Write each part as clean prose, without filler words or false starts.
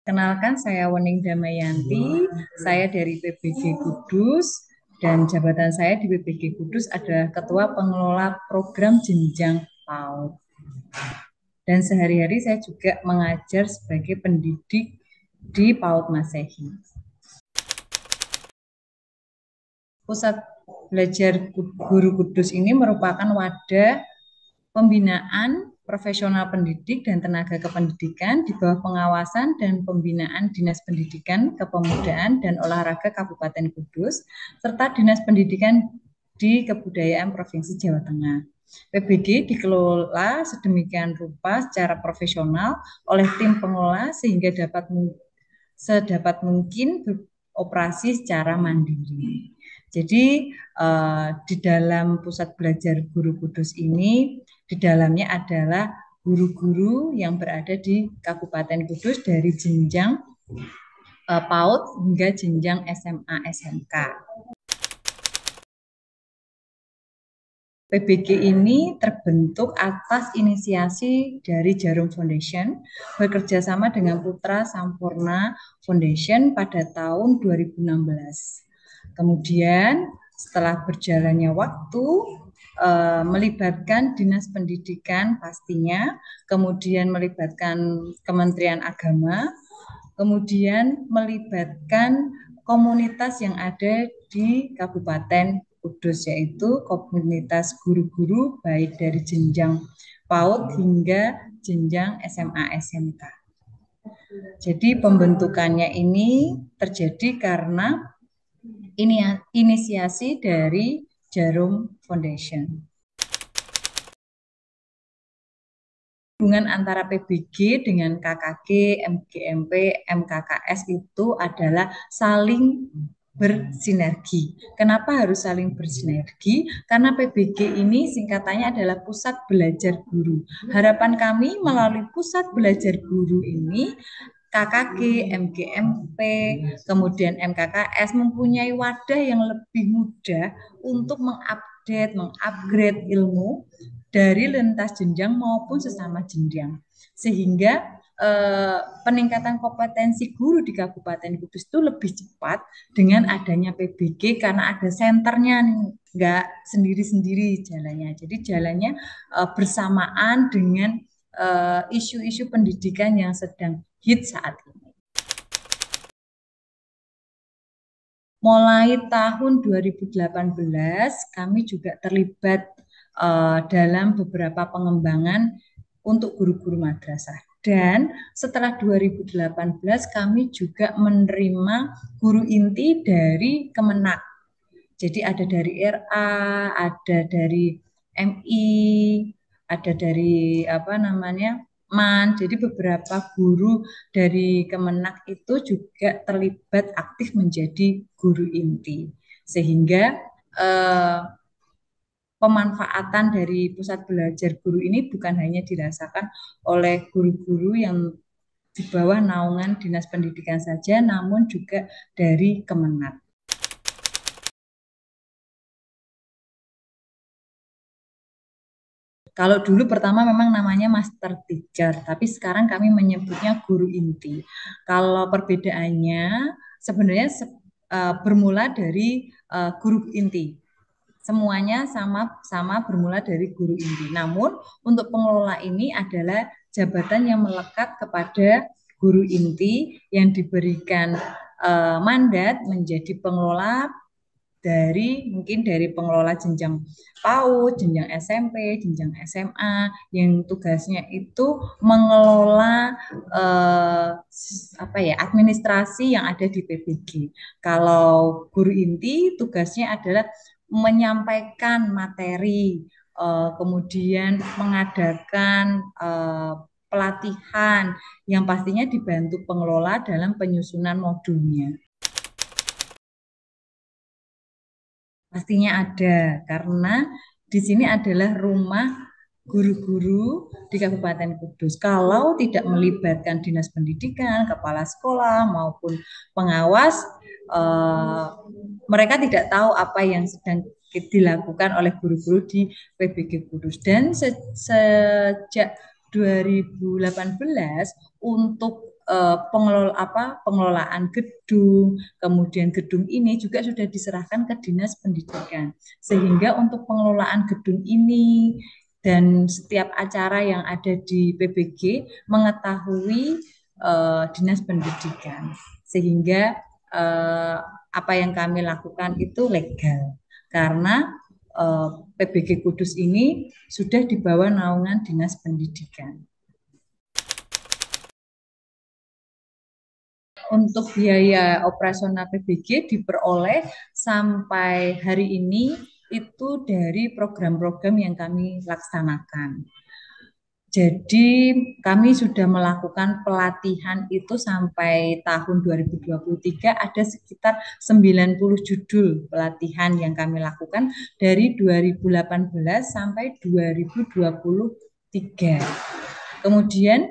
Kenalkan, saya Wening Damayanti, saya dari PBG Kudus, dan jabatan saya di PBG Kudus adalah Ketua Pengelola Program Jenjang PAUD. Dan sehari-hari saya juga mengajar sebagai pendidik di PAUD Masehi. Pusat Belajar Guru Kudus ini merupakan wadah pembinaan profesional pendidik dan tenaga kependidikan di bawah pengawasan dan pembinaan Dinas Pendidikan, Kepemudaan, dan Olahraga Kabupaten Kudus, serta Dinas Pendidikan di Kebudayaan Provinsi Jawa Tengah. PBG dikelola sedemikian rupa secara profesional oleh tim pengelola sehingga sedapat mungkin beroperasi secara mandiri. Jadi di dalam pusat belajar Guru Kudus ini, di dalamnya adalah guru-guru yang berada di Kabupaten Kudus dari jenjang PAUD hingga jenjang SMA SMK. PBG ini terbentuk atas inisiasi dari Jarum Foundation bekerja sama dengan Putra Sampurna Foundation pada tahun 2016. Kemudian setelah berjalannya waktu, melibatkan Dinas Pendidikan pastinya, kemudian melibatkan Kementerian Agama, kemudian melibatkan komunitas yang ada di Kabupaten Kudus, yaitu komunitas guru-guru baik dari jenjang PAUD hingga jenjang SMA SMK. Jadi pembentukannya ini terjadi karena ini inisiasi dari Jarum Foundation. Hubungan antara PBG dengan KKG, MGMP, MKKS itu adalah saling bersinergi. Kenapa harus saling bersinergi? Karena PBG ini singkatannya adalah Pusat Belajar Guru. Harapan kami melalui Pusat Belajar Guru ini, KKG, MGMP, kemudian MKKS mempunyai wadah yang lebih mudah untuk mengupgrade ilmu dari lintas jenjang maupun sesama jenjang. Sehingga peningkatan kompetensi guru di Kabupaten Kudus itu lebih cepat dengan adanya PBG karena ada senternya nih, nggak sendiri-sendiri jalannya. Jadi jalannya bersamaan dengan isu-isu pendidikan yang sedang hit saat ini. Mulai tahun 2018 kami juga terlibat dalam beberapa pengembangan untuk guru-guru madrasah. Dan setelah 2018 kami juga menerima guru inti dari Kemenak. Jadi ada dari RA, ada dari MI, ada dari apa namanya MAN. Jadi beberapa guru dari Kemenak itu juga terlibat aktif menjadi guru inti. Sehingga eh, pemanfaatan dari pusat belajar guru ini bukan hanya dirasakan oleh guru-guru yang di bawah naungan Dinas Pendidikan saja, namun juga dari Kemenak. Kalau dulu pertama memang namanya master teacher, tapi sekarang kami menyebutnya guru inti. Kalau perbedaannya sebenarnya bermula dari guru inti. Semuanya sama-sama bermula dari guru inti. Namun untuk pengelola ini adalah jabatan yang melekat kepada guru inti yang diberikan mandat menjadi pengelola dari pengelola jenjang PAUD, jenjang SMP, jenjang SMA yang tugasnya itu mengelola administrasi yang ada di PBG. Kalau guru inti tugasnya adalah menyampaikan materi, kemudian mengadakan pelatihan yang pastinya dibantu pengelola dalam penyusunan modulnya. Pastinya ada, karena di sini adalah rumah guru-guru di Kabupaten Kudus. Kalau tidak melibatkan Dinas Pendidikan, kepala sekolah maupun pengawas, eh, mereka tidak tahu apa yang sedang dilakukan oleh guru-guru di PBG Kudus. Dan sejak 2018 untuk pengelolaan gedung, kemudian gedung ini juga sudah diserahkan ke Dinas Pendidikan. Sehingga untuk pengelolaan gedung ini dan setiap acara yang ada di PBG mengetahui Dinas Pendidikan. Sehingga apa yang kami lakukan itu legal. Karena PBG Kudus ini sudah di bawah naungan Dinas Pendidikan. Untuk biaya operasional PBG diperoleh sampai hari ini itu dari program-program yang kami laksanakan. Jadi kami sudah melakukan pelatihan itu sampai tahun 2023 ada sekitar 90 judul pelatihan yang kami lakukan dari 2018 sampai 2023. Kemudian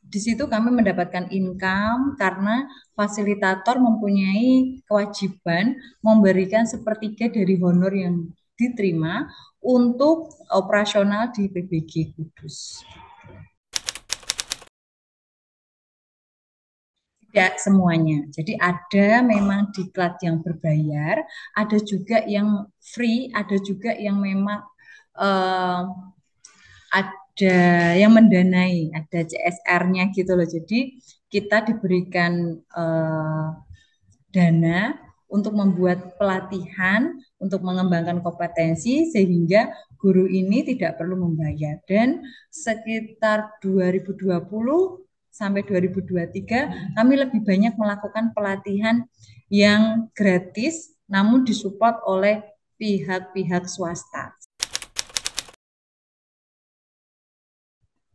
di situ kami mendapatkan income karena fasilitator mempunyai kewajiban memberikan sepertiga dari honor yang diterima untuk operasional di PBG Kudus. Tidak semuanya. Jadi ada memang diklat yang berbayar, ada juga yang free, ada juga yang memang ada yang mendanai, ada CSR-nya gitu loh. Jadi kita diberikan dana untuk membuat pelatihan, untuk mengembangkan kompetensi sehingga guru ini tidak perlu membayar. Dan sekitar 2020 sampai 2023 kami lebih banyak melakukan pelatihan yang gratis namun disupport oleh pihak-pihak swasta.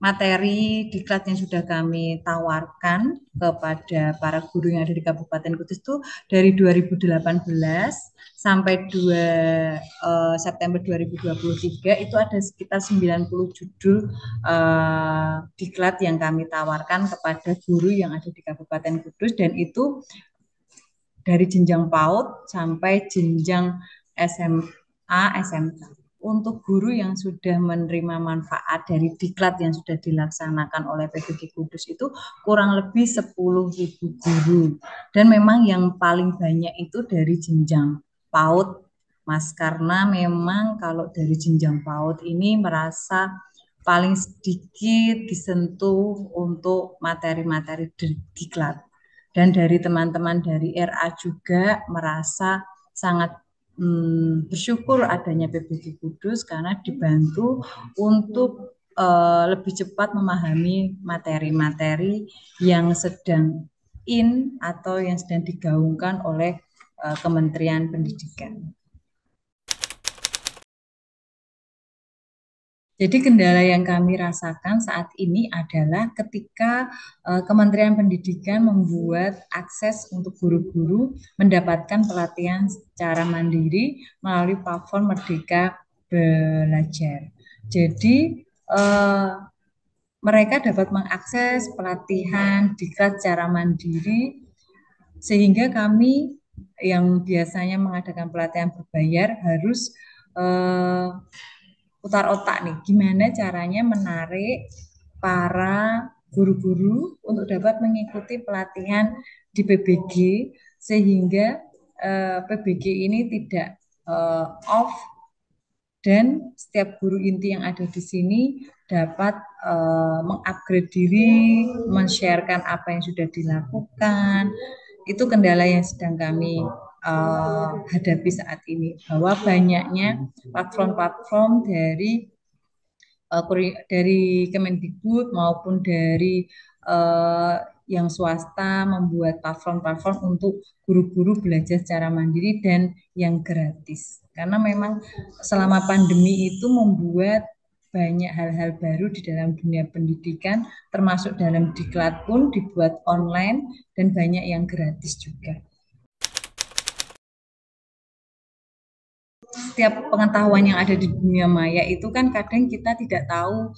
Materi diklat yang sudah kami tawarkan kepada para guru yang ada di Kabupaten Kudus itu dari 2018 sampai 2 September 2023 itu ada sekitar 90 judul diklat yang kami tawarkan kepada guru yang ada di Kabupaten Kudus dan itu dari jenjang PAUD sampai jenjang SMA, SMK. Untuk guru yang sudah menerima manfaat dari diklat yang sudah dilaksanakan oleh PBG Kudus itu kurang lebih 10.000 guru. Dan memang yang paling banyak itu dari jenjang PAUD, Mas, karena memang kalau dari jenjang PAUD ini merasa paling sedikit disentuh untuk materi-materi diklat. Dan dari teman-teman dari RA juga merasa sangat bersyukur adanya PBG Kudus karena dibantu untuk lebih cepat memahami materi-materi yang sedang atau yang sedang digaungkan oleh Kementerian Pendidikan. Jadi kendala yang kami rasakan saat ini adalah ketika Kementerian Pendidikan membuat akses untuk guru-guru mendapatkan pelatihan secara mandiri melalui platform Merdeka Belajar. Jadi mereka dapat mengakses pelatihan diklat secara mandiri sehingga kami yang biasanya mengadakan pelatihan berbayar harus putar otak nih, gimana caranya menarik para guru-guru untuk dapat mengikuti pelatihan di PBG sehingga PBG ini tidak off dan setiap guru inti yang ada di sini dapat mengupgrade diri, men-sharekan apa yang sudah dilakukan. Itu kendala yang sedang kami hadapi saat ini, bahwa banyaknya platform-platform dari Kemendikbud maupun dari yang swasta membuat platform-platform untuk guru-guru belajar secara mandiri dan yang gratis. Karena memang selama pandemi itu membuat banyak hal-hal baru di dalam dunia pendidikan, termasuk dalam diklat pun dibuat online dan banyak yang gratis juga. Setiap pengetahuan yang ada di dunia maya itu kan kadang kita tidak tahu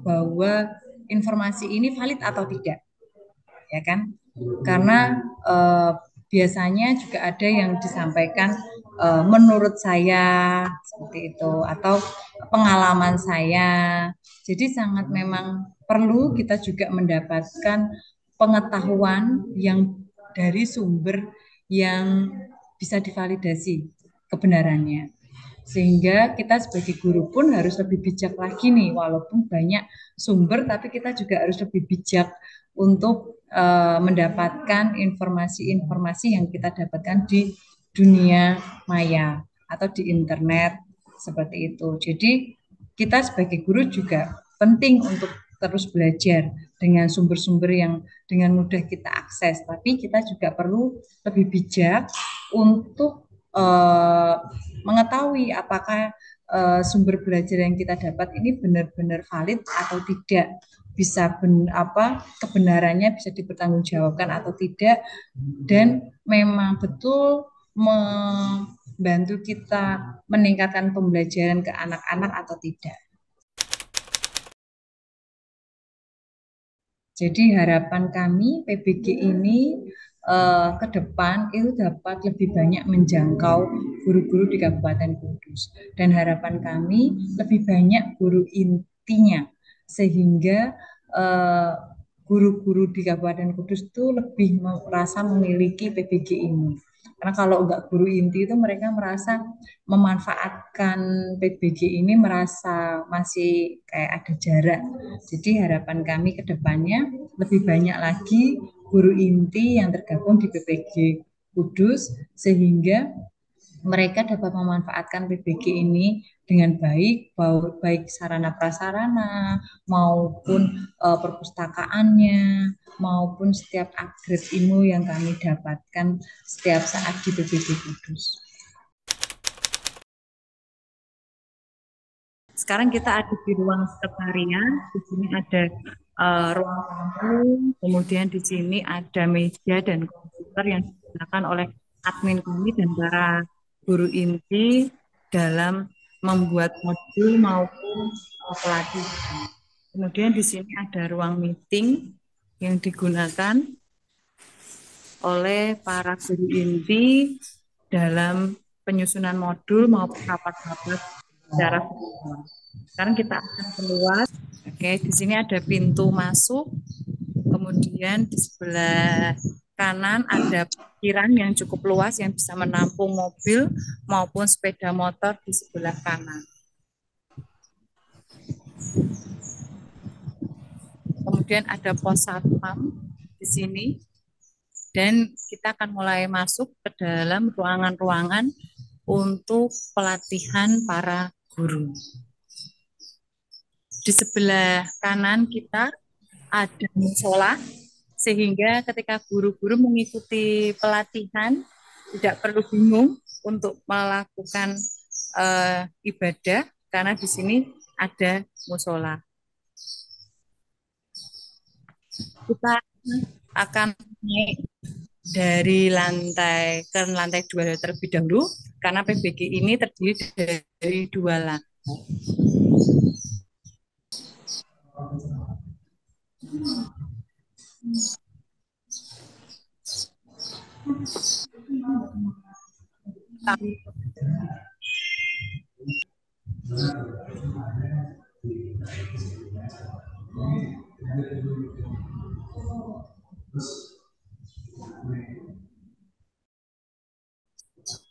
bahwa informasi ini valid atau tidak, ya kan? Karena biasanya juga ada yang disampaikan menurut saya seperti itu atau pengalaman saya. Jadi sangat memang perlu kita juga mendapatkan pengetahuan yang dari sumber yang bisa divalidasi kebenarannya. Sehingga kita sebagai guru pun harus lebih bijak lagi nih, walaupun banyak sumber, tapi kita juga harus lebih bijak untuk mendapatkan informasi-informasi yang kita dapatkan di dunia maya atau di internet seperti itu. Jadi kita sebagai guru juga penting untuk terus belajar dengan sumber-sumber yang dengan mudah kita akses, tapi kita juga perlu lebih bijak untuk mengetahui apakah sumber belajar yang kita dapat ini benar-benar valid atau tidak, bisa kebenarannya bisa dipertanggungjawabkan atau tidak, dan memang betul membantu kita meningkatkan pembelajaran ke anak-anak atau tidak. Jadi harapan kami PBG ini ke depan itu dapat lebih banyak menjangkau guru-guru di Kabupaten Kudus. Dan harapan kami lebih banyak guru intinya sehingga eh, guru-guru di Kabupaten Kudus itu lebih merasa memiliki PBG ini. Karena kalau enggak guru inti itu mereka merasa memanfaatkan PBG ini merasa masih kayak ada jarak. Jadi harapan kami ke depannya lebih banyak lagi guru inti yang tergabung di PPG Kudus sehingga mereka dapat memanfaatkan PBG ini dengan baik, baik sarana prasarana maupun perpustakaannya maupun setiap upgrade ilmu yang kami dapatkan setiap saat di PBG Kudus. Sekarang kita ada di ruang sekretariat, di sini ada ruang tamu, kemudian di sini ada meja dan komputer yang digunakan oleh admin kami dan para guru inti dalam membuat modul maupun pelatihan. Kemudian di sini ada ruang meeting yang digunakan oleh para guru inti dalam penyusunan modul maupun rapat-rapat secara virtual. Sekarang kita akan keluar. Oke, di sini ada pintu masuk. Kemudian di sebelah kanan ada parkiran yang cukup luas yang bisa menampung mobil maupun sepeda motor di sebelah kanan. Kemudian ada pos satpam di sini. Dan kita akan mulai masuk ke dalam ruangan-ruangan untuk pelatihan para guru. Di sebelah kanan kita ada musola, sehingga ketika guru-guru mengikuti pelatihan tidak perlu bingung untuk melakukan ibadah karena di sini ada musola. Kita akan naik dari lantai ke lantai 2 terlebih dahulu karena PBG ini terdiri dari 2 lantai.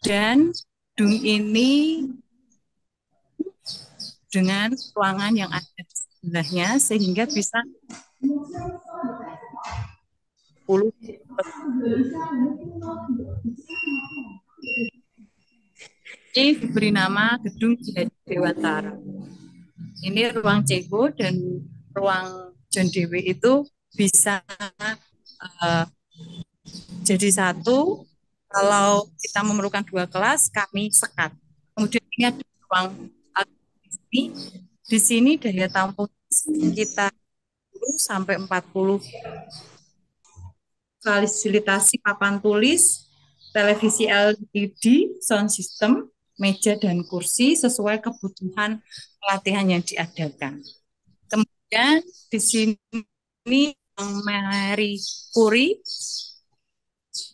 Dan gedung ini dengan ruangan yang ada di sebelahnya sehingga bisa 10 ini diberi nama Gedung Dewantara. Ini ruang Ceko dan ruang John Dewi itu bisa jadi satu. Kalau kita memerlukan 2 kelas, kami sekat. Kemudian ini ada ruang ini. Di sini daya tampung sekitar 10 sampai 40. Fasilitasi papan tulis, televisi LED, sound system, meja dan kursi sesuai kebutuhan pelatihan yang diadakan. Kemudian di sini Mary Curie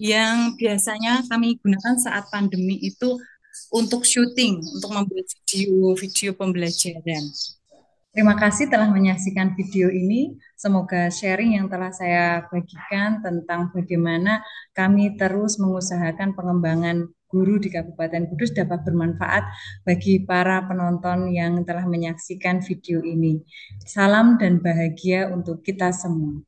yang biasanya kami gunakan saat pandemi itu untuk syuting, untuk membuat video-video pembelajaran. Terima kasih telah menyaksikan video ini. Semoga sharing yang telah saya bagikan tentang bagaimana kami terus mengusahakan pengembangan guru di Kabupaten Kudus dapat bermanfaat bagi para penonton yang telah menyaksikan video ini. Salam dan bahagia untuk kita semua.